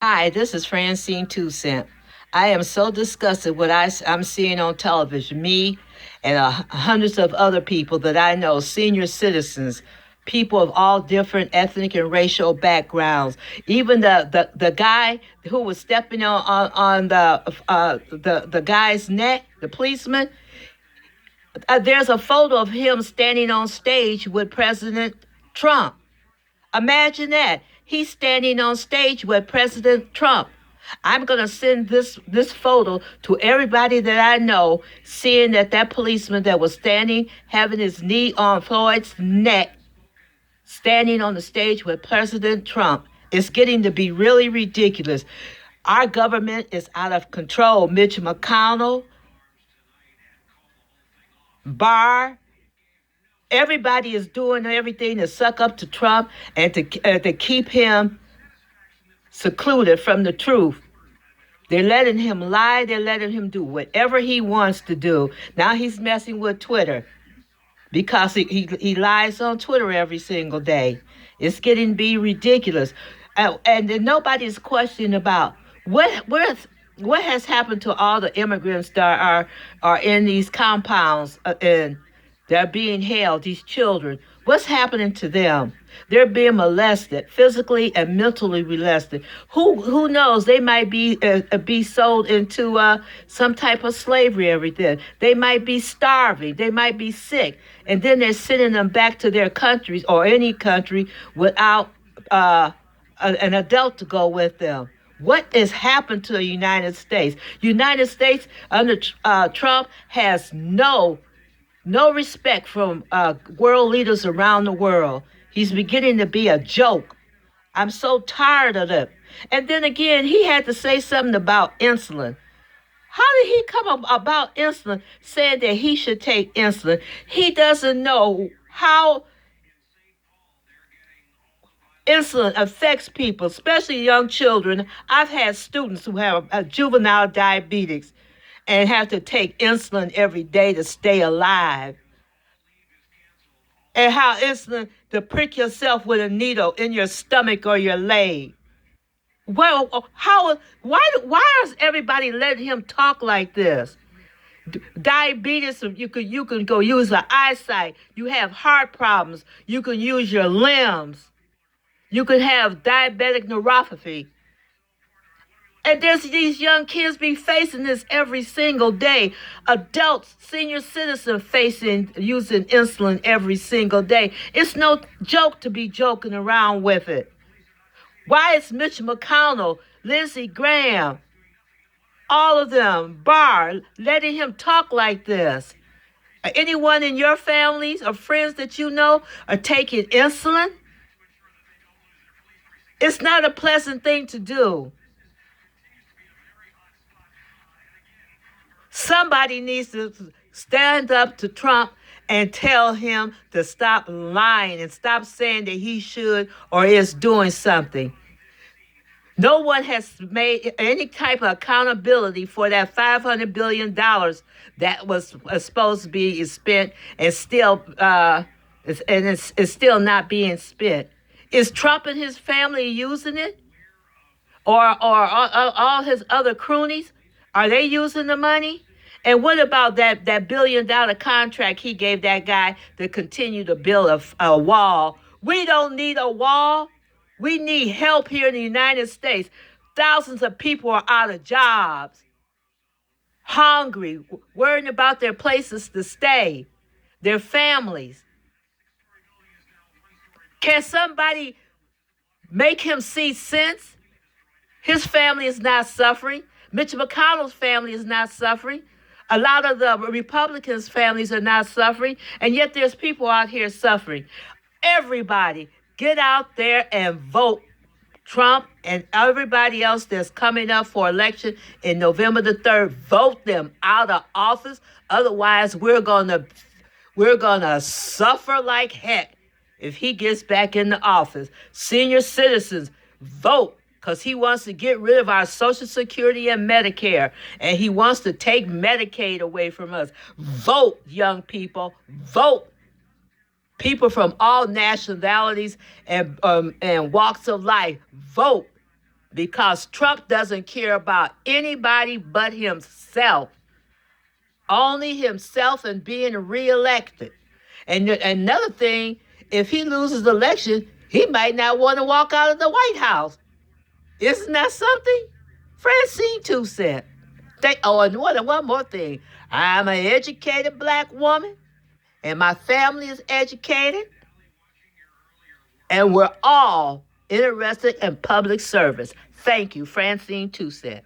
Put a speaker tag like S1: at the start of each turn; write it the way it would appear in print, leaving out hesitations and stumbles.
S1: Hi, this is Francine Toussaint. I am so disgusted with what I'm seeing on television. Me and hundreds of other people that I know, senior citizens, people of all different ethnic and racial backgrounds. Even the guy who was stepping on the guy's neck, the policeman. There's a photo of him standing on stage with President Trump. Imagine that. He's standing on stage with President Trump. I'm going to send this photo to everybody that I know, seeing that policeman that was standing, having his knee on Floyd's neck, standing on the stage with President Trump. It's getting to be really ridiculous. Our government is out of control. Mitch McConnell, Barr, everybody is doing everything to suck up to Trump and to keep him secluded from the truth. They're letting him lie. They're letting him do whatever he wants to do. Now he's messing with Twitter because he lies on Twitter every single day. It's getting to be ridiculous. And then nobody's questioning about what has happened to all the immigrants that are in these compounds and they're being held, these children. What's happening to them? They're being molested, physically and mentally molested. Who knows? They might be sold into some type of slavery. Everything. They might be starving. They might be sick, and then they're sending them back to their countries or any country without an adult to go with them. What has happened to the United States? United States under Trump has no respect from world leaders around the world. He's beginning to be a joke. I'm so tired of it. And then again, he had to say something about insulin. How did he come up about insulin, saying that he should take insulin? He doesn't know how insulin affects people, especially young children. I've had students who have juvenile diabetes and have to take insulin every day to stay alive. And how insulin to prick yourself with a needle in your stomach or your leg. Well, why is everybody letting him talk like this? Diabetes, you can go use the eyesight. You have heart problems. You can use your limbs. You can have diabetic neuropathy. And there's these young kids be facing this every single day. Adults, senior citizens facing using insulin every single day. It's no joke to be joking around with it. Why is Mitch McConnell, Lindsey Graham, all of them, Barr, letting him talk like this? Anyone in your families or friends that you know are taking insulin? It's not a pleasant thing to do. Somebody needs to stand up to Trump and tell him to stop lying and stop saying that he should or is doing something. No one has made any type of accountability for that $500 billion that was supposed to be spent and still it's still not being spent. Is Trump and his family using it? Or all his other cronies? Are they using the money? And what about that $1 billion contract he gave that guy to continue to build a wall? We don't need a wall. We need help here in the United States. Thousands of people are out of jobs, hungry, worrying about their places to stay, their families. Can somebody make him see sense? His family is not suffering. Mitch McConnell's family is not suffering. A lot of the Republicans' families are not suffering, and yet there's people out here suffering. Everybody, get out there and vote Trump and everybody else that's coming up for election in November the 3rd. Vote them out of office. Otherwise, we're gonna suffer like heck if he gets back in the office. Senior citizens, vote because he wants to get rid of our Social Security and Medicare, and he wants to take Medicaid away from us. Vote, young people. Vote. People from all nationalities and walks of life, vote. because Trump doesn't care about anybody but himself. Only himself and being reelected. And another thing, if he loses the election, he might not want to walk out of the White House. Isn't that something? Francine too said. And one more thing. I'm an educated black woman, and my family is educated, and we're all interested in public service. Thank you, Francine too said.